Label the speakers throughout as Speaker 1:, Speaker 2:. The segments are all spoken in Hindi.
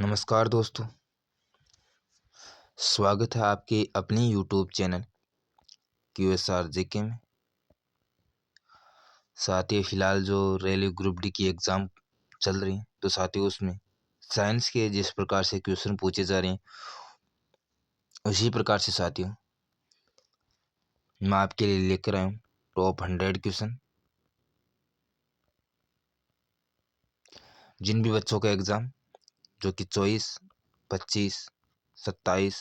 Speaker 1: नमस्कार दोस्तों, स्वागत है आपके अपने यूट्यूब चैनल QSR जीके में। साथियों, फिलहाल जो रेलवे ग्रुप डी की एग्ज़ाम चल रही है, तो साथियों उसमें साइंस के जिस प्रकार से क्वेश्चन पूछे जा रहे हैं, उसी प्रकार से साथियों मैं आपके लिए लेकर आया हूँ टॉप 100 क्वेश्चन। जिन भी बच्चों का एग्ज़ाम जो कि 24, 25, 27,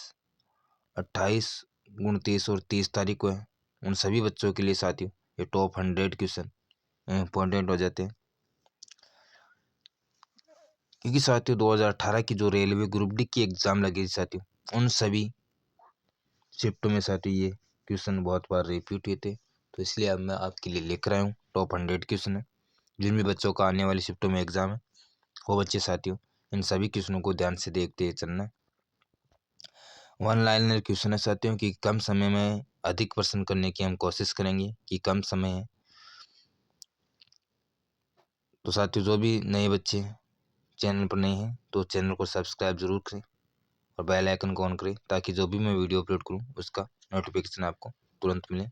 Speaker 1: 28, 29 और 30 तारीख को है, उन सभी बच्चों के लिए साथियों ये टॉप 100 क्वेश्चन इम्पोर्टेंट हो जाते हैं। क्योंकि साथियों 2018 की जो रेलवे ग्रुप डी की एग्ज़ाम लगी थी साथियों, उन सभी शिफ्टों में साथियों ये क्वेश्चन बहुत बार रिपीट हुए थे। तो इसलिए अब मैं आपके लिए लेकर आया हूँ टॉप 100 क्वेश्चन है। जिन भी बच्चों का आने वाली शिफ्टों में एग्ज़ाम है, वो बच्चे साथियों इन सभी क्वेश्चनों को ध्यान से देखते हुए चलना है। वन लाइनर क्वेश्चन है साथियों कि कम समय में अधिक प्रश्न करने की हम कोशिश करेंगे कि कम समय है। तो साथियों जो भी नए बच्चे चैनल पर नए हैं तो चैनल को सब्सक्राइब जरूर करें और बेल आइकन को ऑन करें, ताकि जो भी मैं वीडियो अपलोड करूं उसका नोटिफिकेशन आपको तुरंत मिले।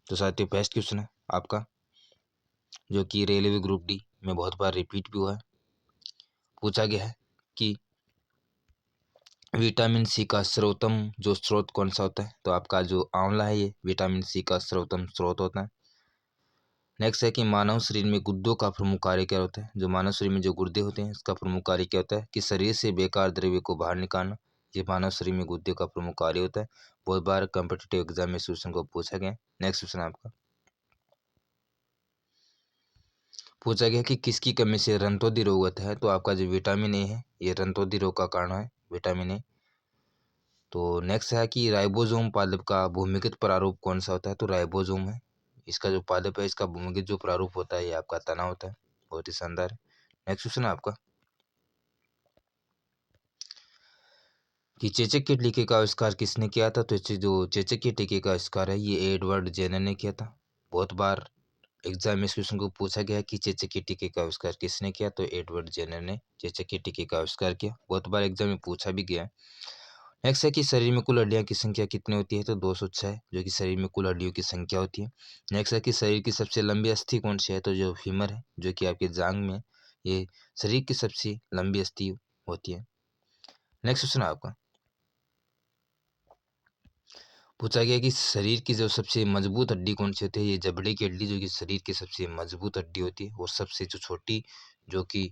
Speaker 1: तो साथियों फर्स्ट क्वेश्चन है आपका, जो कि रेलवे ग्रुप डी में बहुत बार रिपीट भी हुआ है। पूछा गया है कि विटामिन सी का सर्वोत्तम जो स्रोत कौन सा होता है। तो आपका जो आंवला है ये विटामिन सी का सर्वोत्तम स्रोत होता है। नेक्स्ट है कि मानव शरीर में गुर्दों का प्रमुख कार्य क्या होता है। जो मानव शरीर में जो गुर्दे होते हैं इसका प्रमुख कार्य क्या होता है कि शरीर से बेकार द्रव्य को बाहर निकालना। ये मानव शरीर में गुर्दे का प्रमुख कार्य होता है। बहुत बार कॉम्पिटिटिव एग्जाम में इस क्वेश्चन को पूछा गया है। नेक्स्ट क्वेश्चन आपका पूछा गया कि किसकी कमी से रंतोदी रोग होता है। तो आपका जो विटामिन ए है ये रंतोदी रोग का कारण है, विटामिन ए। तो नेक्स्ट है कि राइबोसोम पादप का भूमिगत प्रारूप कौन सा होता है। तो राइबोसोम है, इसका जो पादप है इसका भूमिगत जो प्रारूप होता है ये आपका तना होता है। बहुत ही शानदार है। नेक्स्ट क्वेश्चन है आपका कि चेचक के टीके का आविष्कार किसने किया था। तो जो चेचक के टीके का आविष्कार है ये एडवर्ड जेनर ने किया था। बहुत बार एग्जाम में इस क्वेश्चन को पूछा गया कि चेचक के टीके का आविष्कार किसने किया। तो एडवर्ड जेनर ने चेचक के टीके का आविष्कार किया। बहुत बार एग्जाम में पूछा भी गया है। नेक्स्ट है कि शरीर में कुल हड्डियां की संख्या कितनी होती है। तो 206 जो कि शरीर में कुल हड्डियों की संख्या होती है। नेक्स्ट है कि शरीर की सबसे लंबी अस्थि कौन सी है। तो जो फीमर है जो कि आपके जांघ में, ये शरीर की सबसे लंबी अस्थि होती है। नेक्स्ट क्वेश्चन है आपका पूछा गया कि शरीर की जो सबसे मजबूत हड्डी कौन सी होती है। ये जबड़े की हड्डी जो कि शरीर की सबसे मजबूत हड्डी होती है। और सबसे जो छोटी जो कि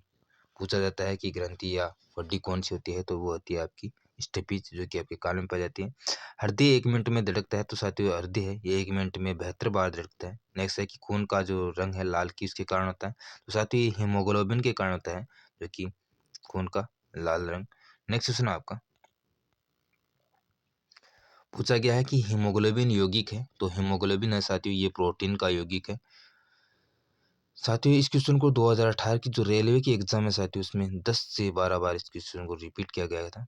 Speaker 1: पूछा जाता है कि ग्रंथि या हड्डी कौन सी होती है, तो वो होती है आपकी स्टेपीज जो कि आपके कान में पाई जाती है। हृदय 1 मिनट में धड़कता है। तो साथियों हृदय है ये 1 मिनट में 72 बार धड़कता है। नेक्स्ट है कि खून का जो रंग है लाल किसके कारण होता है। तो साथियों ये हीमोग्लोबिन के कारण होता है, जो कि खून का लाल रंग। नेक्स्ट क्वेश्चन आपका पूछा गया है कि हीमोग्लोबिन यौगिक है। तो हीमोग्लोबिन है साथियों ये प्रोटीन का यौगिक है। साथियों इस क्वेश्चन को 2018 की जो रेलवे की एग्जाम है साथियों उसमें 10 से 12 बार इस क्वेश्चन को रिपीट किया गया था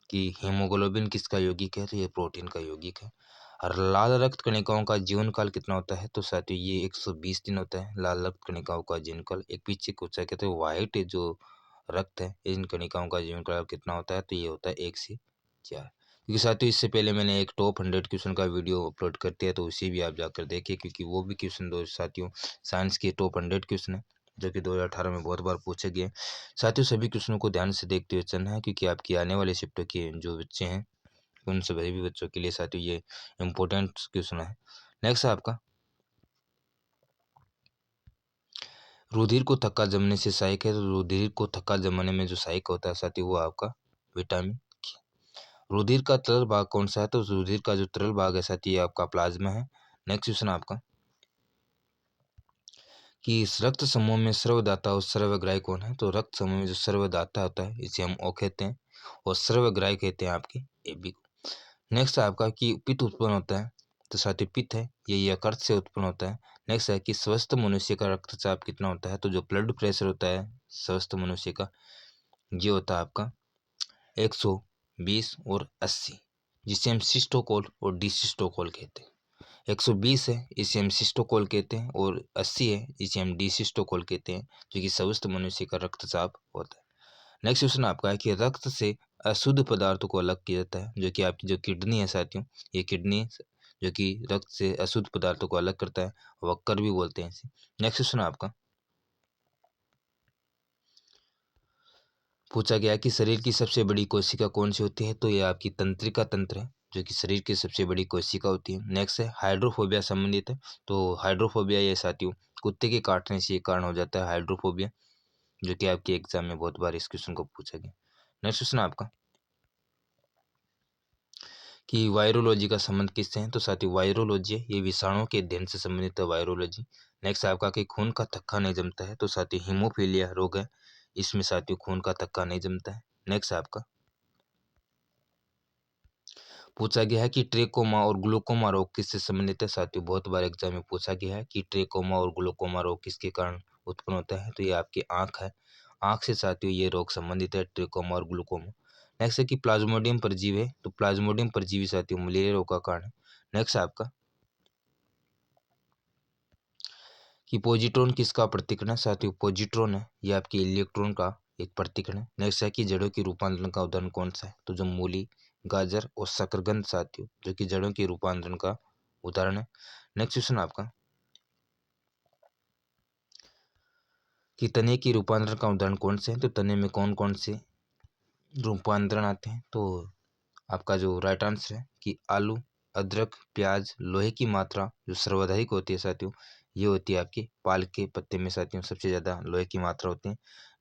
Speaker 1: कि हीमोग्लोबिन किसका यौगिक है। तो ये प्रोटीन का यौगिक है। और लाल रक्त कणिकाओं का जीवन काल कितना होता है। तो साथियों ये 120 दिन होता है लाल रक्त कणिकाओं का जीवन काल। एक पीछे पूछा कहते हैं व्हाइट जो रक्त है इन कणिकाओं का जीवन काल कितना होता है। तो ये होता है 1 से 4। क्योंकि साथियों इससे पहले मैंने एक टॉप 100 क्वेश्चन का वीडियो अपलोड कर दिया, तो उसे भी आप जाकर देखिए, क्योंकि वो भी क्वेश्चन दो साथियों साइंस के टॉप 100 क्वेश्चन है जो कि 2018 में बहुत बार पूछे गए। साथियों सभी क्वेश्चनों को ध्यान से देखते हुए चलना है, क्योंकि आपकी आने वाले शिफ्टों के जो बच्चे हैं उन सभी भी बच्चों के लिए साथियों ये इम्पोर्टेंट क्वेश्चन है। नेक्स्ट है आपका रुधिर को थक्का जमने से सहायक है। तो रुधिर को थक्का जमाने में जो सहायक होता है साथियों वो आपका विटामिन। रुधिर का तरल भाग कौन सा है। तो रुधिर का जो तरल भाग है साथी ये आपका प्लाज्मा है। नेक्स्ट क्वेश्चन आपका कि इस रक्त समूह में सर्वदाता और सर्वग्राही कौन है। तो रक्त समूह में जो सर्वदाता होता है इसे हम O कहते हैं, और सर्वग्राही कहते हैं आपके AB को। नेक्स्ट है आपका कि पित्त उत्पन्न होता है। तो साथी पित्त है ये यकृत से उत्पन्न होता है। नेक्स्ट है कि स्वस्थ मनुष्य का रक्तचाप कितना होता है। तो जो ब्लड प्रेशर होता है स्वस्थ मनुष्य का ये होता है आपका 120 और 80, जिसे हम सिस्टोकोल और डिसिस्टोकोल कहते हैं। 120 है इसे हम सिस्टोकोल कहते हैं, और 80 है इसे हम डिसिस्टोकोल कहते हैं, जो कि स्वस्थ मनुष्य का रक्तचाप होता है। नेक्स्ट क्वेश्चन आपका है कि रक्त से अशुद्ध पदार्थों को अलग किया जाता है, जो कि आपकी जो किडनी है साथियों, ये किडनी जो कि रक्त से अशुद्ध पदार्थों को अलग करता है, वक्कर भी बोलते हैं इसे। नेक्स्ट क्वेश्चन आपका पूछा गया है कि शरीर की सबसे बड़ी कोशिका कौन सी होती है, तो ये आपकी तंत्रिका तंत्र है, जो कि शरीर की सबसे बड़ी कोशिका होती है। नेक्स्ट है हाइड्रोफोबिया संबंधित है, तो हाइड्रोफोबिया ये साथियों कुत्ते के काटने से ये कारण हो जाता है हाइड्रोफोबिया, जो कि आपके एग्जाम में बहुत बार इस क्वेश्चन को पूछा गया। नेक्स्ट क्वेश्चन आपका कि वायरोलॉजी का संबंध किससे है, तो साथियों वायरोलॉजी है, ये विषाणुओं के अध्ययन से संबंधित है वायरोलॉजी। नेक्स्ट आपका कि खून का थक्का नहीं जमता है, तो साथियों हीमोफीलिया रोग है, इसमें साथियों खून का थक्का नहीं जमता है। नेक्स्ट आपका पूछा गया है कि ट्रेकोमा और ग्लूकोमा रोग किससे संबंधित है, साथियों बहुत बार एग्जाम में पूछा गया है कि ट्रेकोमा और ग्लूकोमा रोग किसके कारण उत्पन्न होता है, तो ये आपकी आंख है, आंख से साथियों ये रोग संबंधित है ट्रेकोमा और ग्लूकोमा। नेक्स्ट है कि प्लाज्मोडियम परजीवी है, तो प्लाज्मोडियम परजीवी साथियों मलेरिया रोग का कारण है। नेक्स्ट आपका कि पॉजिट्रॉन किसका प्रतिकरण है, साथियों पॉजिट्रॉन है ये आपके इलेक्ट्रॉन का एक प्रतिकरण है। नेक्स्ट है कि जड़ों की रूपांतरण का उदाहरण कौन सा है, तो जो मूली, गाजर और शकरकंद साथियों जो कि जड़ों की रूपांतरण का उदाहरण है। नेक्स्ट क्वेश्चन आपका कि तने की रूपांतरण का उदाहरण कौन से है, तो तने में कौन कौन से रूपांतरण आते हैं, तो आपका जो राइट आंसर है कि आलू, अदरक, प्याज, लोहे की मात्रा जो सर्वाधिक होती है साथियों ये होती है आपकी पालक के पत्ते में साथियों सबसे ज़्यादा लोहे की मात्रा होती है।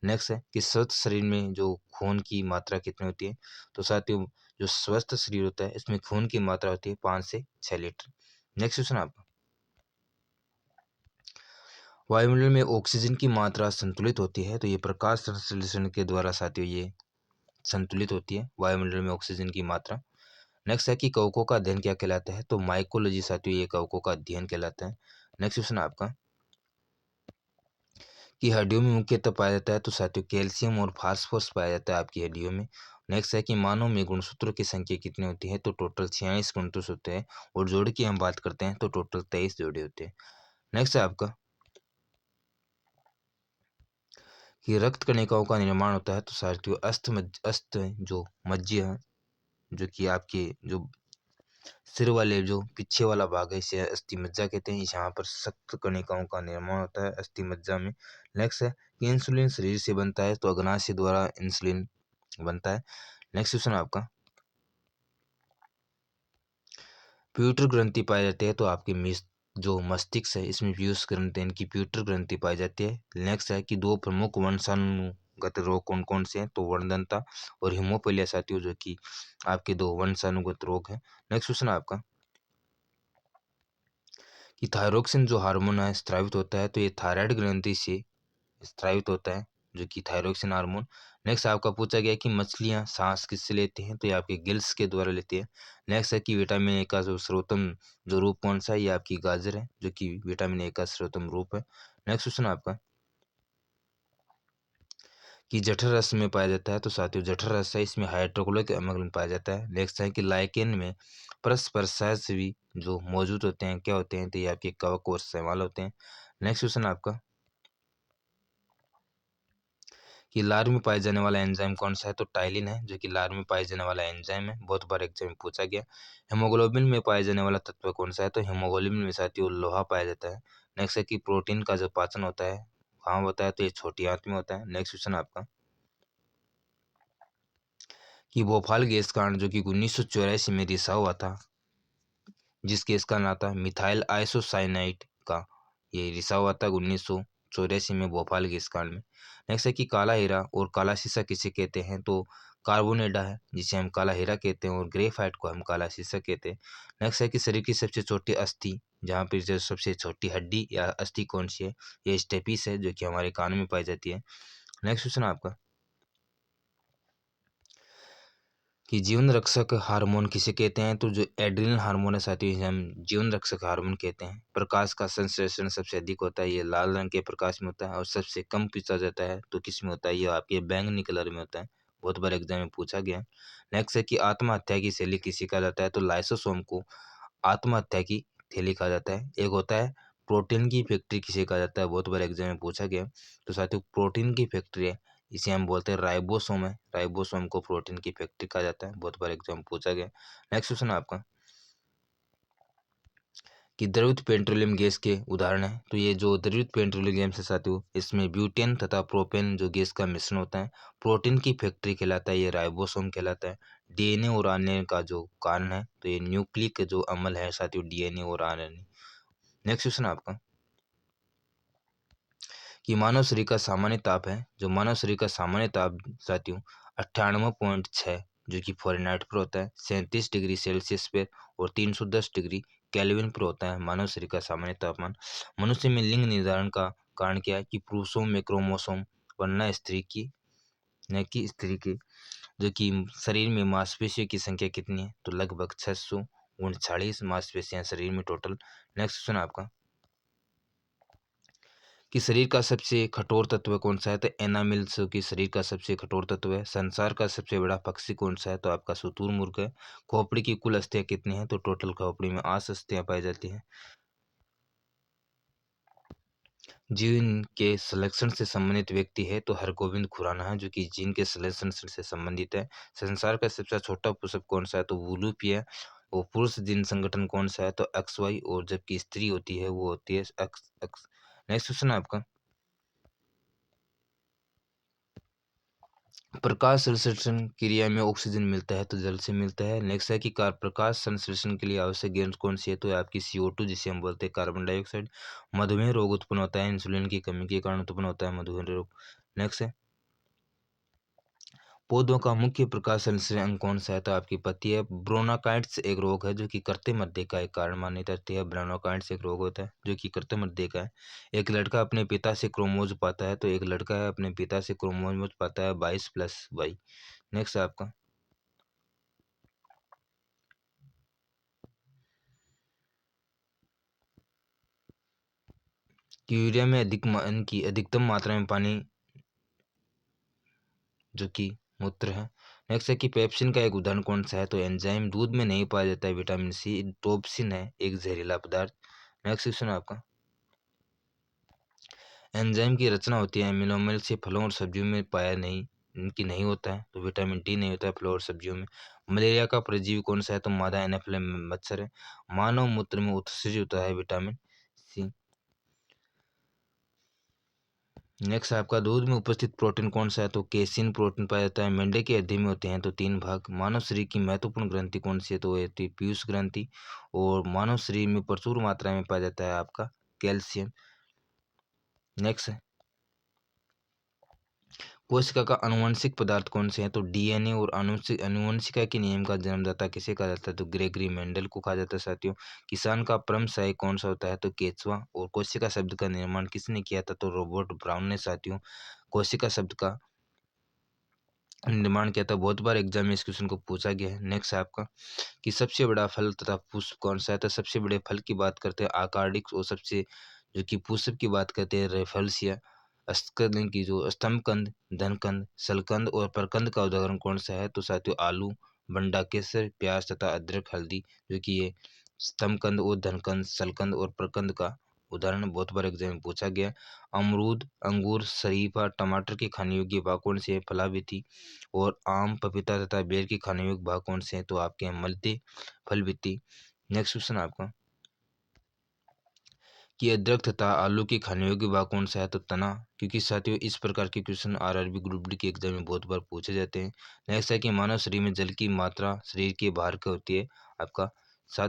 Speaker 1: नेक्स्ट है कि स्वस्थ शरीर में जो खून की मात्रा कितनी होती है, तो साथियों जो स्वस्थ शरीर होता है इसमें खून की मात्रा होती है 5 से 6 लीटर। नेक्स्ट क्वेश्चन आपका वायुमंडल में ऑक्सीजन की मात्रा संतुलित होती है, तो ये प्रकाश संश्लेषण के द्वारा साथियों ये संतुलित होती है वायुमंडल में ऑक्सीजन की मात्रा। नेक्स्ट है कि कवकों का अध्ययन क्या कहलाता है, तो माइकोलॉजी साथियों ये कवकों का अध्ययन कहलाता है। नेक्स्ट क्वेश्चन आपका कि हड्डियों में मुख्यतः पाया जाता है, तो साथियों कैल्शियम और फास्फोरस पाया जाता है आपकी हड्डियों में। नेक्स्ट है कि मानव में गुणसूत्रों की संख्या कितनी होती है, तो टोटल 46 गुणसूत्र होते हैं, और जोड़े की हम बात करते हैं तो टोटल 23 जोड़े होते हैं। नेक्स्ट है आपका कि रक्त कणिकाओं का निर्माण होता है, तो साथियों अस्त जो मज्जा है, जो कि आपके जो सिर वाले जो पीछे वाला भाग है इसे अस्थि मज्जा कहते हैं, यहाँ पर सख्त कणिकाओं का निर्माण होता है अस्थि मज्जा में। नेक्स्ट है कि इंसुलिन शरीर से बनता है, तो अग्नाशय द्वारा इंसुलिन बनता है। नेक्स्ट क्वेश्चन आपका प्यूटर ग्रंथि पाई जाती है, तो आपके जो मस्तिष्क है इसमें पीयूष ग्रंथि यानी कि प्यूटर ग्रंथि पाई जाती है। नेक्स्ट है कि दो प्रमुख वंशानुगत रोग कौन कौन से हैं, तो वर्णदंता और हिमोफीलिया साथियों जो कि आपके दो वंशानुगत रोग हैं। नेक्स्ट क्वेश्चन आपका कि थायरोक्सिन जो हार्मोन है स्रावित होता है, तो ये थायराइड ग्रंथि से स्रावित होता है, जो कि थायरोक्सिन हार्मोन। नेक्स्ट आपका पूछा गया कि मछलियां सांस किससे लेती हैं, तो ये आपके गिल्स के द्वारा लेती है। नेक्स्ट है कि विटामिन ए का जो सर्वोत्तम जो रूप कौन सा है, ये आपकी गाजर है, जो कि विटामिन ए का सर्वोत्तम रूप है। नेक्स्ट क्वेश्चन आपका कि जठर रस में पाया जाता है, तो साथियों जठर रस है इसमें हाइड्रोक्लोरिक अम्ल पाया जाता है। नेक्स्ट है कि लाइकेन में परस्पर सहजीवी जो मौजूद होते हैं क्या होते हैं, तो ये आपके कवक और शैवाल होते हैं। नेक्स्ट क्वेश्चन आपका कि लार में पाए जाने वाला एंजाइम कौन सा है, तो टाइलिन है, जो कि लार में पाए जाने वाला एंजाइम है, बहुत बार एग्जाम में पूछा गया। हेमोग्लोबिन में पाए जाने वाला तत्व कौन सा है, तो हेमोग्लोबिन में साथियों लोहा पाया जाता है। नेक्स्ट है कि प्रोटीन का जो पाचन होता है कहाँ होता है, तो ये छोटी आंत में होता है। नेक्स्ट क्वेश्चन आपका कि भोपाल गैस कांड जो कि 1984 में रिसा हुआ था, जिस गैस का नाम था मिथाइल आइसोसाइनाइड का, ये रिसा हुआ था 1984 में भोपाल गैस कांड में। नेक्स्ट है कि काला हीरा और काला शीशा किसे कहते हैं, तो कार्बोनेडा है जिसे हम काला हीरा कहते हैं, और ग्रेफाइट को हम काला शीशा कहते हैं। नेक्स्ट है कि शरीर की सबसे छोटी अस्थि जहाँ पर जो सबसे छोटी हड्डी या अस्थि कौन सी है, ये स्टेपिस है, जो कि हमारे कान में पाई जाती है। नेक्स्ट क्वेश्चन आपका कि जीवन रक्षक हार्मोन किसे कहते हैं, तो जो एड्रिनल हार्मोन है साथियों इसे हम जीवन रक्षक हार्मोन कहते हैं। प्रकाश का संश्लेषण सबसे अधिक होता है, ये लाल रंग के प्रकाश में होता है, और सबसे कम पीसा जाता है तो किस में होता है, ये आपके बैंगनी कलर में होता है, बहुत बार एग्जाम में पूछा गया है। नेक्स्ट है कि आत्महत्या की शैली किसे कहा जाता है, तो लाइसोसोम को आत्महत्या की थैली कहा जाता है। एक होता है प्रोटीन की फैक्ट्री किसे कहा जाता है, बहुत बार एग्जाम में पूछा गया है। तो साथियों प्रोटीन की फैक्ट्री है इसे हम बोलते हैं राइबोसोम है। राइबोसोम को प्रोटीन की फैक्ट्री कहा जाता है, बहुत बार एग्जाम पूछा गया। नेक्स्ट क्वेश्चन आपका कि द्रवित पेट्रोलियम गैस के उदाहरण है। तो ये जो द्रवित पेट्रोलियम गैस है साथियों, इसमें ब्यूटेन तथा प्रोपेन जो गैस का मिश्रण होता है, प्रोटीन की फैक्ट्री कहलाता है, ये राइबोसोम कहलाता है। डीएनए और आरएनए का जो कारण है, तो ये न्यूक्लिक जो अम्ल है साथियों, डीएनए और आरएनए। नेक्स्ट क्वेश्चन आपका कि मानव शरीर का सामान्य ताप है। जो मानव शरीर का सामान्य ताप साथियों 98.6 जो कि फ़ारेनहाइट पर होता है, 37 डिग्री सेल्सियस पर और 310 डिग्री केल्विन पर होता है मानव शरीर का सामान्य तापमान। मनुष्य में लिंग निर्धारण का कारण क्या है कि पुरुषों में क्रोमोसोम वरना स्त्री की, न कि स्त्री की। जो कि शरीर में मांसपेशियों की संख्या कितनी है, तो लगभग 639 मांसपेशियां शरीर में टोटल। नेक्स्ट क्वेश्चन आपका कि शरीर का सबसे कठोर तत्व कौन सा है, तो एनामिल्स की शरीर का सबसे कठोर तत्व है। संसार का सबसे बड़ा पक्षी कौन सा है, तो आपका शुतुरमुर्ग है। खोपड़ी की कुल अस्थियां कितनी हैं, तो टोटल खोपड़ी में 8 अस्थियां पाई जाती हैं। जीन के संरक्षण से संबंधित व्यक्ति है, तो हरगोविंद खुराना है, जो कि जीन के संरक्षण से संबंधित है। संसार का सबसे छोटा पुष्प कौन सा है, तो वुलूपी है। और पुरुष जीन संगठन कौन सा है, तो एक्स वाई। और जबकि स्त्री होती है वो होती है एक्स एक्स। नेक्स्ट क्वेश्चन आपका प्रकाश संश्लेषण क्रिया में ऑक्सीजन मिलता है, तो जल से मिलता है। नेक्स्ट है कि प्रकाश संश्लेषण के लिए आवश्यक गैस कौन सी है, तो आपकी CO2 जिसे हम बोलते हैं कार्बन डाइऑक्साइड। मधुमेह रोग उत्पन्न होता है इंसुलिन की कमी के कारण उत्पन्न होता है मधुमेह रोग। नेक्स्ट है पौधों का मुख्य प्रकाश संश्लेषण अंग कौन सा है, तो आपकी पत्ती है। ब्रोनाकाइट्स एक रोग है जो कि कृत्रिम मध्य का एक कारण मानी जाती है। ब्रोनाकाइट्स एक रोग होता है जो कि कृत्रिम मध्य का है। एक लड़का अपने पिता से क्रोमोज पाता है, तो एक लड़का है अपने पिता से क्रोमोज पाता है 22+Y। नेक्स्ट है आपका कि यूरिया में की अधिकतम मात्रा में पानी जो कि मूत्र है। नेक्स्ट है कि पेप्सिन का एक उदाहरण कौन सा है, तो एंजाइम दूध में नहीं पाया जाता है। विटामिन सी टोप्सिन है एक जहरीला पदार्थ। नेक्स्ट क्वेश्चन आपका एंजाइम की रचना होती है एमिनो अम्ल से, फलों और सब्जियों में पाया नहीं इनकी नहीं होता है, तो विटामिन डी नहीं होता है फलों और सब्जियों में। मलेरिया का परजीवी कौन सा है, तो मादा एनाफिलम मच्छर है। मानव मूत्र में उत्सर्जित होता है विटामिन सी। नेक्स्ट आपका दूध में उपस्थित प्रोटीन कौन सा है, तो केसिन प्रोटीन पाया जाता है। मेंढे के अध्ययन में होते हैं तो 3 भाग। मानव शरीर की महत्वपूर्ण ग्रंथि कौन सी है, तो ये होती है पीयूष ग्रंथि। और मानव शरीर में प्रचुर मात्रा में पाया जाता है आपका कैल्शियम। नेक्स्ट है कोशिका का आनुवंशिक पदार्थ कौन से हैं, तो डीएनए। और आनुवंशिका के नियम का जन्मदाता किसे कहा जाता है, तो ग्रेगरी मेंडल को कहा जाता है साथियों। किसान का परम सहायक कौन सा होता है, तो केचुआ। और कोशिका शब्द का निर्माण किसने किया था, तो रॉबर्ट ब्राउन ने साथियों कोशिका शब्द का निर्माण किया था। बहुत बार एग्जाम में इस क्वेश्चन को पूछा गया है। नेक्स्ट है आपका कि सबसे बड़ा फल तथा पुष्प कौन सा है, तो सबसे बड़े फल की बात करते हैं आकार्डिक्स। और सबसे जो कि पुष्प की बात करते हैं रेफल्सिया। अस्कंद की जो स्तंभकंद धनकंद सलकंद और प्रकंद का उदाहरण कौन सा है, तो साथियों आलू बंडा केसर प्याज तथा अदरक हल्दी। जो कि ये स्तंभकंद और धनकंद सलकंद और प्रकंद का उदाहरण बहुत बार एग्जाम में पूछा गया। अमरूद अंगूर शरीफा टमाटर के खाने योग्य भाग कौन से है, फलावृत्ति। और आम पपीता तथा बेर के खाने योग्य भाग कौन से हैं, तो आपके हैं मल्टी फल वित्ती। नेक्स्ट क्वेश्चन आपका कि अदरक तथा आलू के खाने योग्य भाग कौन सा है, तो तना। क्योंकि साथियों इस प्रकार के क्वेश्चन आरआरबी ग्रुप डी के एग्जाम में बहुत बार पूछे जाते हैं। नेक्स्ट है कि मानव शरीर में जल की मात्रा शरीर के बाहर का होती है आपका 7